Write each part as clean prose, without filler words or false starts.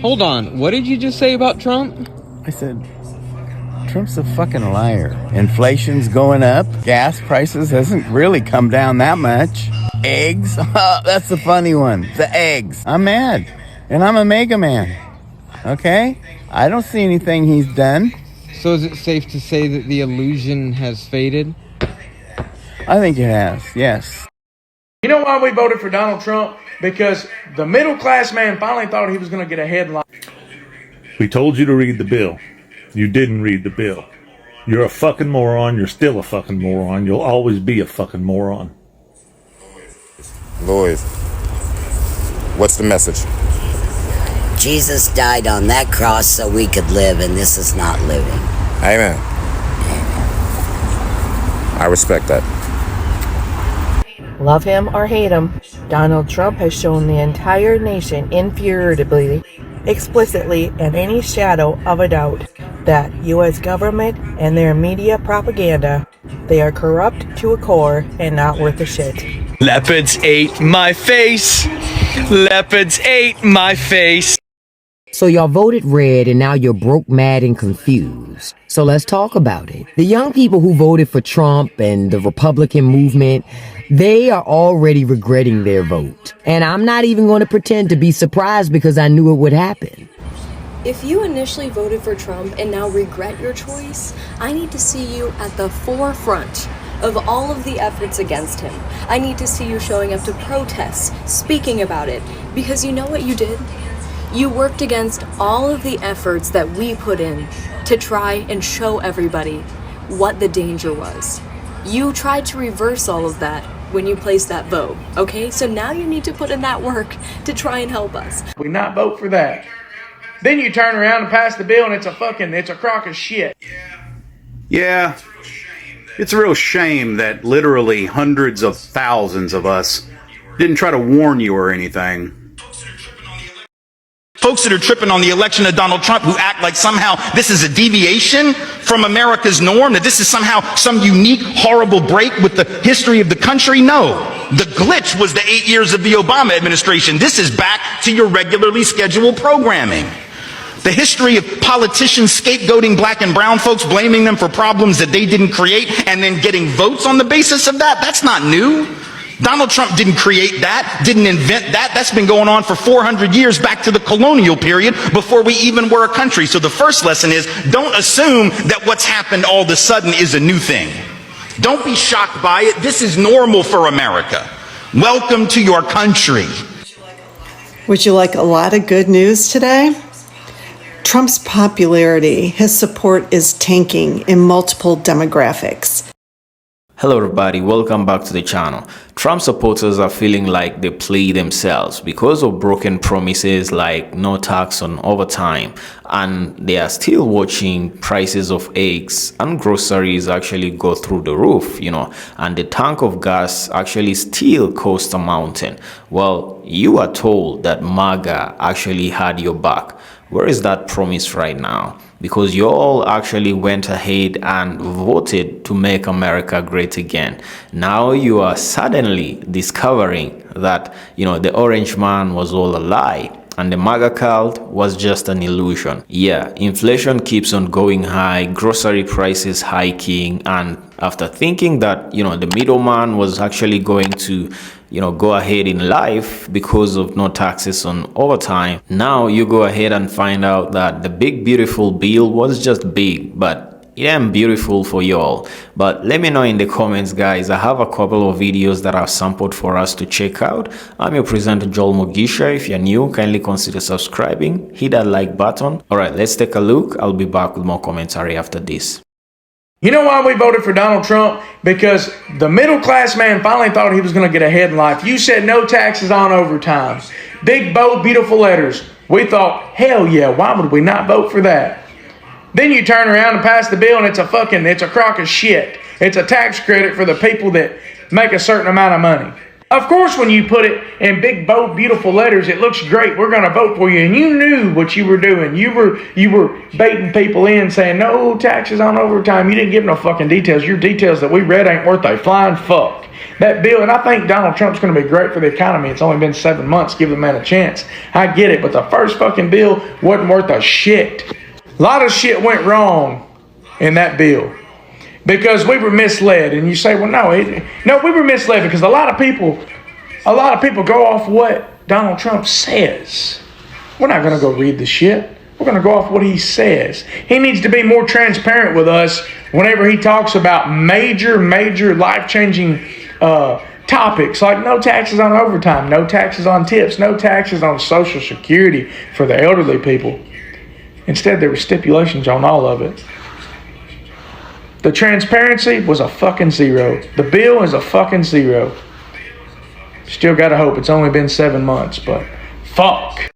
Hold on, what did you just say about Trump? I said, Trump's a fucking liar. Inflation's going up. Gas prices hasn't really come down that much. Eggs? That's the funny one. The eggs. I'm mad. And I'm a MAGA man. Okay? I don't see anything he's done. So is it safe to say that the illusion has faded? I think it has, yes. You know why we voted for Donald Trump? Because the middle class man finally thought he was going to get ahead in life. We told you to read the bill. You didn't read the bill. You're a fucking moron. You're still a fucking moron. You'll always be a fucking moron. Lloyd, what's the message? Jesus died on that cross so we could live, and this is not living. Amen. I respect that. Love him or hate him, Donald Trump has shown the entire nation infuriatingly, explicitly, and any shadow of a doubt that U.S. government and their media propaganda, they are corrupt to a core and not worth a shit. Leopards ate my face. Leopards ate my face. So y'all voted red and now you're broke, mad, and confused. So let's talk about it. The young people who voted for Trump and the Republican movement, they are already regretting their vote. And I'm not even going to pretend to be surprised because I knew it would happen. If you initially voted for Trump and now regret your choice, I need to see you at the forefront of all of the efforts against him. I need to see you showing up to protests, speaking about it, because you know what you did? You worked against all of the efforts that we put in to try and show everybody what the danger was. You tried to reverse all of that when you placed that vote, okay? So now you need to put in that work to try and help us. We not vote for that. Then you turn around and pass the bill and it's a crock of shit. Yeah, it's a real shame that literally hundreds of thousands of us didn't try to warn you or anything. Folks that are tripping on the election of Donald Trump who act like somehow this is a deviation from America's norm, that this is somehow some unique, horrible break with the history of the country. No, the glitch was the 8 years of the Obama administration. This is back to your regularly scheduled programming. The history of politicians scapegoating black and brown folks, blaming them for problems that they didn't create, and then getting votes on the basis of that, that's not new. Donald Trump didn't create that, didn't invent that. That's been going on for 400 years, back to the colonial period, before we even were a country. So the first lesson is, don't assume that what's happened all of a sudden is a new thing. Don't be shocked by it. This is normal for America. Welcome to your country. Would you like a lot of good news today? Trump's popularity, his support is tanking in multiple demographics. Hello everybody, welcome back to the channel. Trump supporters are feeling like they play themselves because of broken promises like no tax on overtime, and they are still watching prices of eggs and groceries actually go through the roof, and the tank of gas actually still costs a mountain. Well, you are told that MAGA actually had your back. Where is that promise right now? Because you all actually went ahead and voted to make America great again. Now you are suddenly discovering that, the orange man was all a lie and the MAGA cult was just an illusion. Yeah, inflation keeps on going high, grocery prices hiking, and after thinking that, the middleman was actually going to go ahead in life because of no taxes on overtime, now you go ahead and find out that the big beautiful bill was just big, but it ain't beautiful for y'all. But let me know in the comments, guys. I have a couple of videos that I've sampled for us to check out. I'm your presenter, Joel Mogisha. If you're new, kindly consider subscribing, hit that like button. All right, let's take a look. I'll be back with more commentary after this. You know why we voted for Donald Trump? Because the middle class man finally thought he was going to get ahead in life. You said no taxes on overtime. Big, bold, beautiful letters. We thought, hell yeah, why would we not vote for that? Then you turn around and pass the bill and it's a crock of shit. It's a tax credit for the people that make a certain amount of money. Of course, when you put it in big, bold, beautiful letters, it looks great. We're going to vote for you. And you knew what you were doing. You were baiting people in saying, no taxes on overtime. You didn't give no fucking details. Your details that we read ain't worth a flying fuck. That bill, and I think Donald Trump's going to be great for the economy. It's only been 7 months. Give the man a chance. I get it. But the first fucking bill wasn't worth a shit. A lot of shit went wrong in that bill. Because we were misled. And you say, well, no, we were misled because a lot of people go off what Donald Trump says. We're not going to go read the shit. We're going to go off what he says. He needs to be more transparent with us whenever he talks about major life-changing topics like no taxes on overtime, no taxes on tips, no taxes on Social Security for the elderly people. Instead, there were stipulations on all of it. The transparency was a fucking zero. The bill is a fucking zero. Still gotta hope it's only been 7 months, but fuck.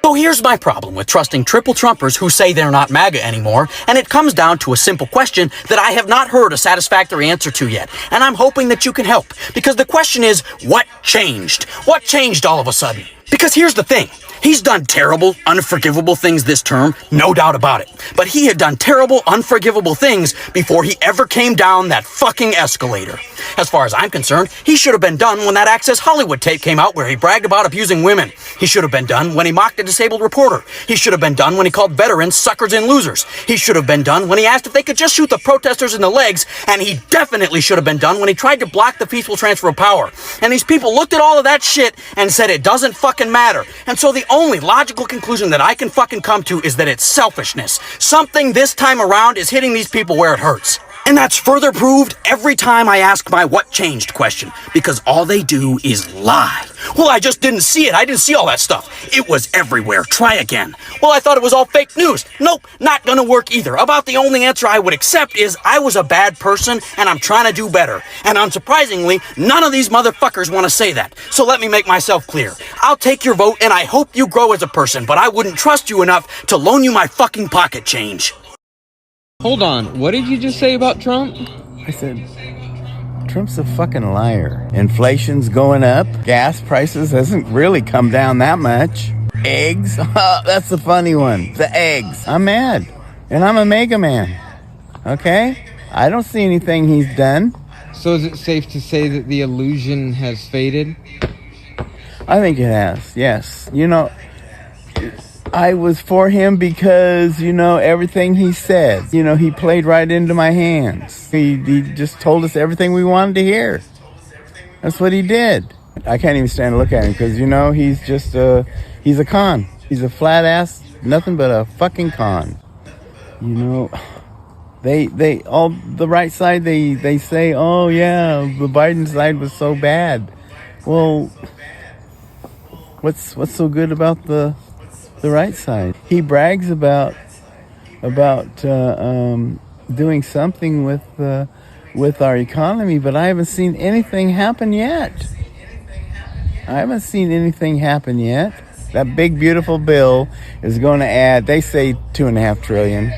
So here's my problem with trusting triple Trumpers who say they're not MAGA anymore, and it comes down to a simple question that I have not heard a satisfactory answer to yet, and I'm hoping that you can help. Because the question is, what changed? What changed all of a sudden? Because here's the thing. He's done terrible, unforgivable things this term, no doubt about it. But he had done terrible, unforgivable things before he ever came down that fucking escalator. As far as I'm concerned, he should have been done when that Access Hollywood tape came out where he bragged about abusing women. He should have been done when he mocked a disabled reporter. He should have been done when he called veterans suckers and losers. He should have been done when he asked if they could just shoot the protesters in the legs. And he definitely should have been done when he tried to block the peaceful transfer of power. And these people looked at all of that shit and said it doesn't fucking matter. And so the only logical conclusion that I can fucking come to is that it's selfishness. Something this time around is hitting these people where it hurts. And that's further proved every time I ask my what changed question, because all they do is lie. Well, I just didn't see it. I didn't see all that stuff. It was everywhere. Try again. Well, I thought it was all fake news. Nope, not gonna work either. About the only answer I would accept is I was a bad person and I'm trying to do better. And unsurprisingly, none of these motherfuckers want to say that. So let me make myself clear. I'll take your vote and I hope you grow as a person, but I wouldn't trust you enough to loan you my fucking pocket change. Hold on, what did you just say about Trump? I said, Trump's a fucking liar. Inflation's going up. Gas prices hasn't really come down that much. Eggs, that's the funny one. The eggs. I'm mad. And I'm a MAGA man. Okay? I don't see anything he's done. So is it safe to say that the illusion has faded? I think it has, yes. You know, I was for him because, you know, everything he said, you know, he played right into my hands. He just told us everything we wanted to hear. That's what he did. I can't even stand to look at him because, you know, he's just he's a con. He's a flat ass, nothing but a fucking con. You know, they all the right side, they say, oh yeah, the Biden side was so bad. Well, what's so good about the right side? He brags about doing something with our economy, but I haven't seen anything happen yet. That big beautiful bill is going to add, they say $2.5 trillion.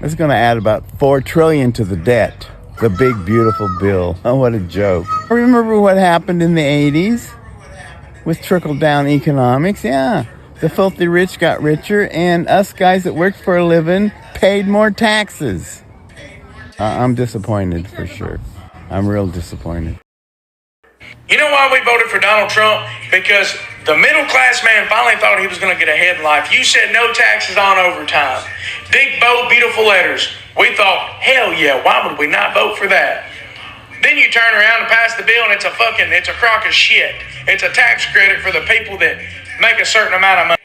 It's going to add about $4 trillion to the debt. The big beautiful bill. Oh, what a joke. Remember what happened in the 80s with trickle down economics? Yeah. The filthy rich got richer, and us guys that worked for a living paid more taxes. I'm disappointed for sure. I'm real disappointed. You know why we voted for Donald Trump? Because the middle class man finally thought he was going to get ahead in life. You said no taxes on overtime. Big, bold, beautiful letters. We thought, hell yeah, why would we not vote for that? Then you turn around and pass the bill and it's a crock of shit. It's a tax credit for the people that make a certain amount of money.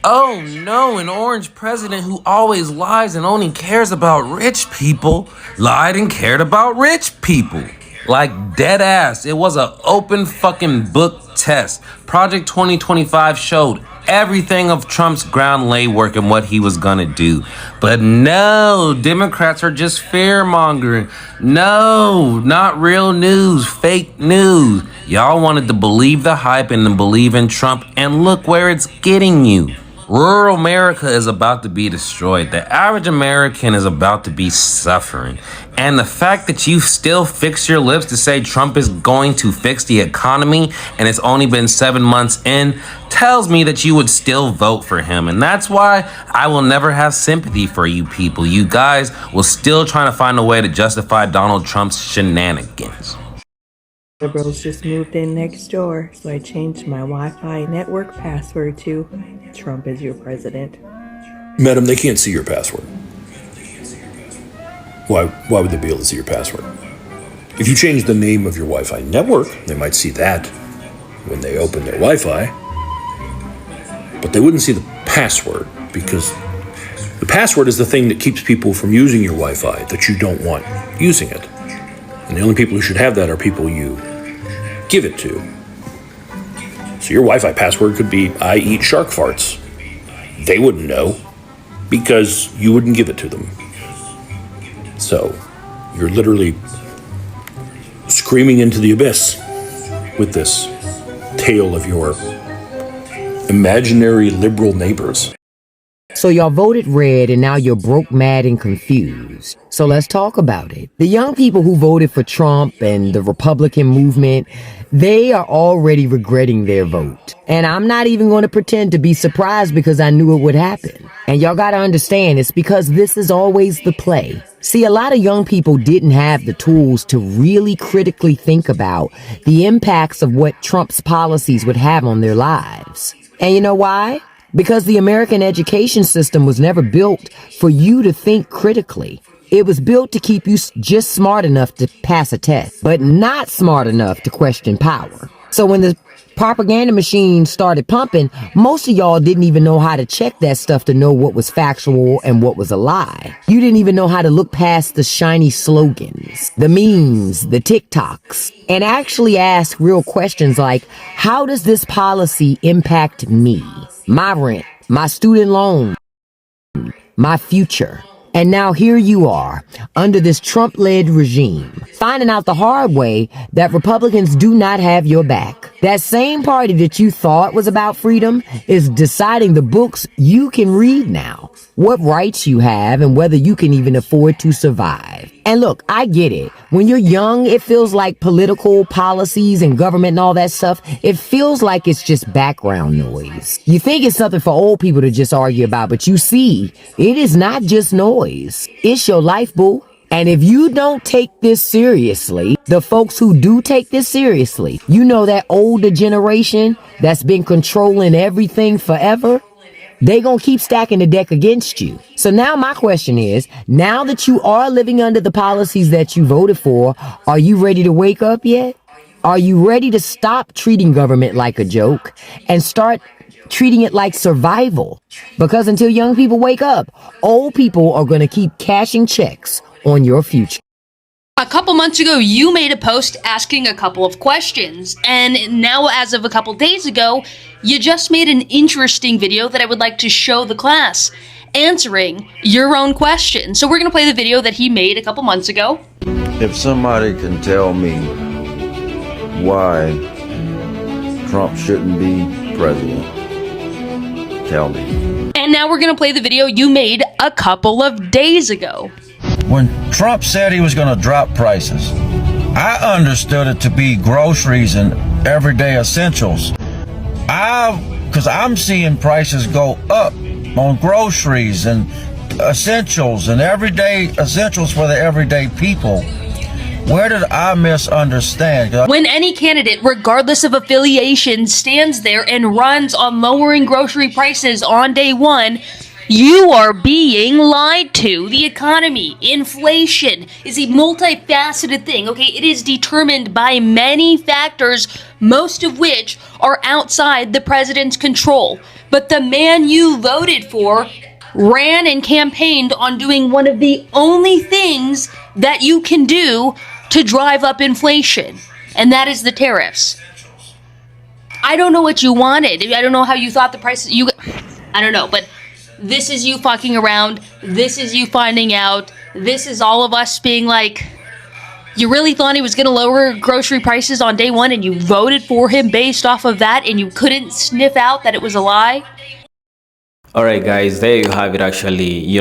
Oh no, an orange president who always lies and only cares about rich people lied and cared about rich people. Like dead ass. It was an open fucking book test. Project 2025 showed everything of Trump's ground lay work and what he was gonna do. But no, Democrats are just fear mongering. No, not real news, fake news. Y'all wanted to believe the hype and to believe in Trump, and look where it's getting you. Rural America is about to be destroyed. The average American is about to be suffering. And the fact that you still fix your lips to say Trump is going to fix the economy and it's only been 7 months in tells me that you would still vote for him. And that's why I will never have sympathy for you people. You guys will still trying to find a way to justify Donald Trump's shenanigans. Liberals just moved in next door, so I changed my Wi-Fi network password to Trump is your president. Madam, they can't see your password. Why would they be able to see your password? If you change the name of your Wi-Fi network, they might see that when they open their Wi-Fi. But they wouldn't see the password, because the password is the thing that keeps people from using your Wi-Fi that you don't want using it. And the only people who should have that are people you give it to. So your Wi-Fi password could be, I eat shark farts. They wouldn't know because you wouldn't give it to them. So you're literally screaming into the abyss with this tale of your imaginary liberal neighbors. So y'all voted red and now you're broke, mad, and confused. So let's talk about it. The young people who voted for Trump and the Republican movement, they are already regretting their vote. And I'm not even going to pretend to be surprised because I knew it would happen. And y'all got to understand, it's because this is always the play. See, a lot of young people didn't have the tools to really critically think about the impacts of what Trump's policies would have on their lives. And you know why? Because the American education system was never built for you to think critically. It was built to keep you just smart enough to pass a test, but not smart enough to question power. So when the propaganda machine started pumping, most of y'all didn't even know how to check that stuff to know what was factual and what was a lie. You didn't even know how to look past the shiny slogans, the memes, the TikToks, and actually ask real questions like, how does this policy impact me, my rent, my student loan, my future? And now here you are, under this Trump-led regime, finding out the hard way that Republicans do not have your back. That same party that you thought was about freedom is deciding the books you can read now, what rights you have, and whether you can even afford to survive. And look, I get it. When you're young, it feels like political policies and government and all that stuff, it feels like it's just background noise. You think it's something for old people to just argue about, but you see, it is not just noise. It's your life, boo. And if you don't take this seriously, the folks who do take this seriously, you know that older generation that's been controlling everything forever, they gonna keep stacking the deck against you. So now my question is, now that you are living under the policies that you voted for, are you ready to wake up yet? Are you ready to stop treating government like a joke and start treating it like survival? Because until young people wake up, old people are gonna keep cashing checks on your future. A couple months ago, you made a post asking a couple of questions, and now as of a couple days ago, you just made an interesting video that I would like to show the class, answering your own question. So we're going to play the video that he made a couple months ago. If somebody can tell me why Trump shouldn't be president, tell me. And now we're going to play the video you made a couple of days ago. When Trump said he was going to drop prices, I understood it to be groceries and everyday essentials. Because I'm seeing prices go up on groceries and essentials and everyday essentials for the everyday people. Where did I misunderstand? When any candidate, regardless of affiliation, stands there and runs on lowering grocery prices on day one, you are being lied to. The economy, inflation, is a multifaceted thing, okay? It is determined by many factors, most of which are outside the president's control. But the man you voted for ran and campaigned on doing one of the only things that you can do to drive up inflation, and that is the tariffs. I don't know what you wanted. I don't know how you thought the prices, I don't know, but this is you fucking around. This is you finding out. This is all of us being like, you really thought he was going to lower grocery prices on day one and you voted for him based off of that and you couldn't sniff out that it was a lie? Alright guys, there you have it. Actually,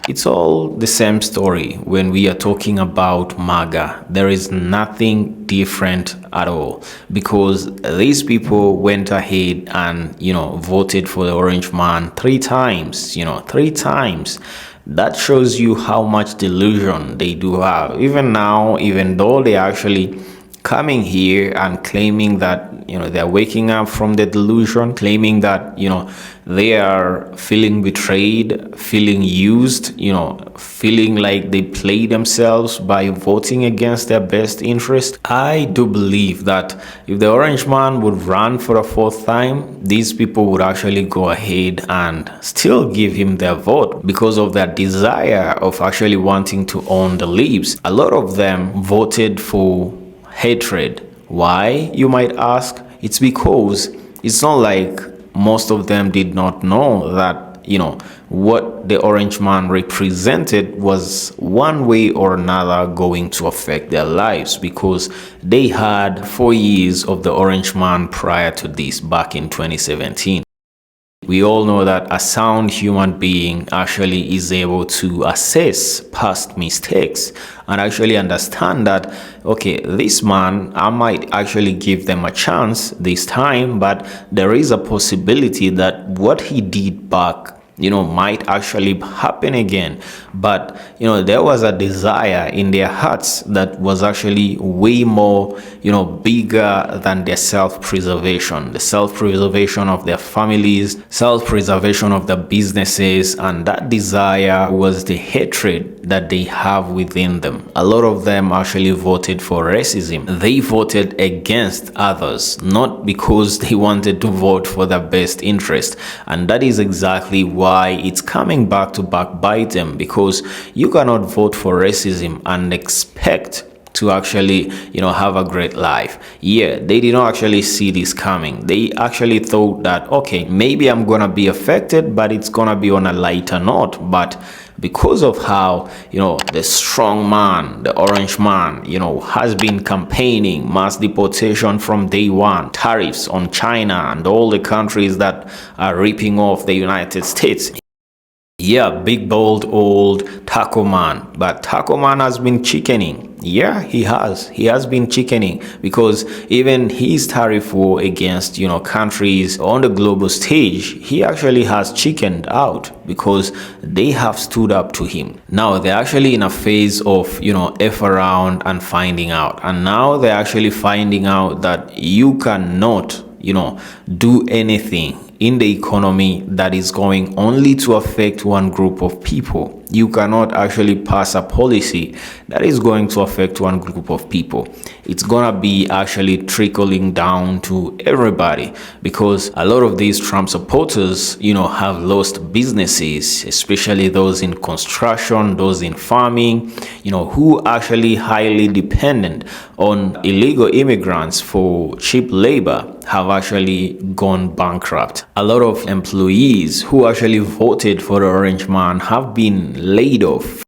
it's all the same story when we are talking about MAGA. There is nothing different at all, because these people went ahead and voted for the orange man 3 times. 3 times. That shows you how much delusion they do have. Even now, even though they actually coming here and claiming that they're waking up from the delusion, claiming that they are feeling betrayed, feeling used, feeling like they play themselves by voting against their best interest. I do believe that if the orange man would run for a 4th time, these people would actually go ahead and still give him their vote because of their desire of actually wanting to own the leaves. A lot of them voted for hatred. Why, you might ask? It's because it's not like most of them did not know that what the orange man represented was one way or another going to affect their lives, because they had 4 years of the orange man prior to this back in 2017. We all know that a sound human being actually is able to assess past mistakes and actually understand that, okay, this man, I might actually give them a chance this time, but there is a possibility that what he did back might actually happen again. But there was a desire in their hearts that was actually way more bigger than their self-preservation, the self-preservation of their families, self-preservation of their businesses, and that desire was the hatred that they have within them. A lot of them actually voted for racism. They voted against others, not because they wanted to vote for their best interest. And that is exactly why it's coming back to backbite them, because you cannot vote for racism and expect to actually have a great life. Yeah, they did not actually see this coming. They actually thought that, okay, maybe I'm gonna be affected, but it's gonna be on a lighter note. But because of how the strong man, the orange man, has been campaigning mass deportation from day one, tariffs on China and all the countries that are ripping off the United States. Yeah, big bold old Taco Man, but Taco Man has been chickening. Yeah, he has been chickening, because even his tariff war against countries on the global stage, he actually has chickened out because they have stood up to him. Now they're actually in a phase of F around and finding out, and now they're actually finding out that you cannot do anything in the economy that is going only to affect one group of people. You cannot actually pass a policy that is going to affect one group of people. It's gonna be actually trickling down to everybody, because a lot of these Trump supporters have lost businesses, especially those in construction, those in farming, who actually highly dependent on illegal immigrants for cheap labor, have actually gone bankrupt. A lot of employees who actually voted for the orange man have been laid off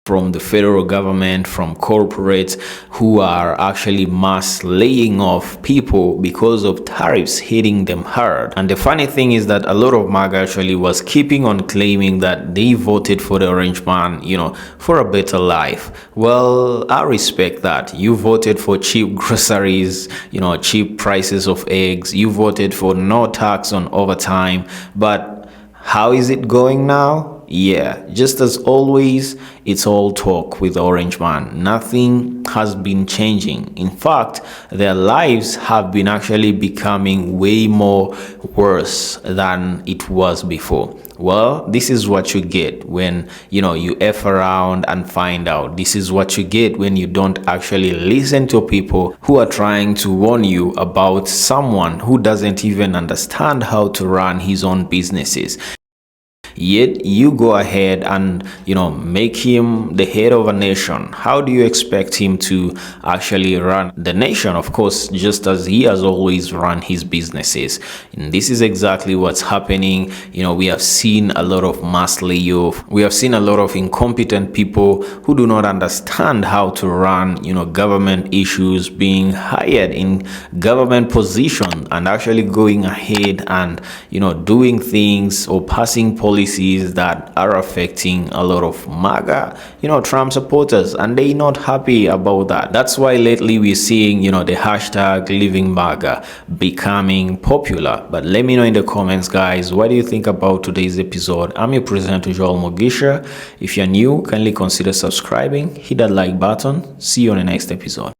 from the federal government, from corporates, who are actually mass laying off people because of tariffs hitting them hard. And the funny thing is that a lot of MAGA actually was keeping on claiming that they voted for the orange man, for a better life. Well, I respect that. You voted for cheap groceries, cheap prices of eggs. You voted for no tax on overtime. But how is it going now? Yeah, just as always, it's all talk with Orange Man. Nothing has been changing. In fact, their lives have been actually becoming way more worse than it was before. Well, this is what you get when, you F around and find out. This is what you get when you don't actually listen to people who are trying to warn you about someone who doesn't even understand how to run his own businesses. yet you go ahead and, make him the head of a nation. How do you expect him to actually run the nation? Of course, just as he has always run his businesses. And this is exactly what's happening. We have seen a lot of mass layoff. We have seen a lot of incompetent people who do not understand how to run, government issues, being hired in government position and actually going ahead and, doing things or passing policies that are affecting a lot of MAGA, Trump supporters, and they're not happy about that. That's why lately we're seeing, the hashtag Living MAGA becoming popular. But let me know in the comments, guys, what do you think about today's episode? I'm your presenter, Joel Mogisha. If you're new, kindly consider subscribing, hit that like button. See you on the next episode.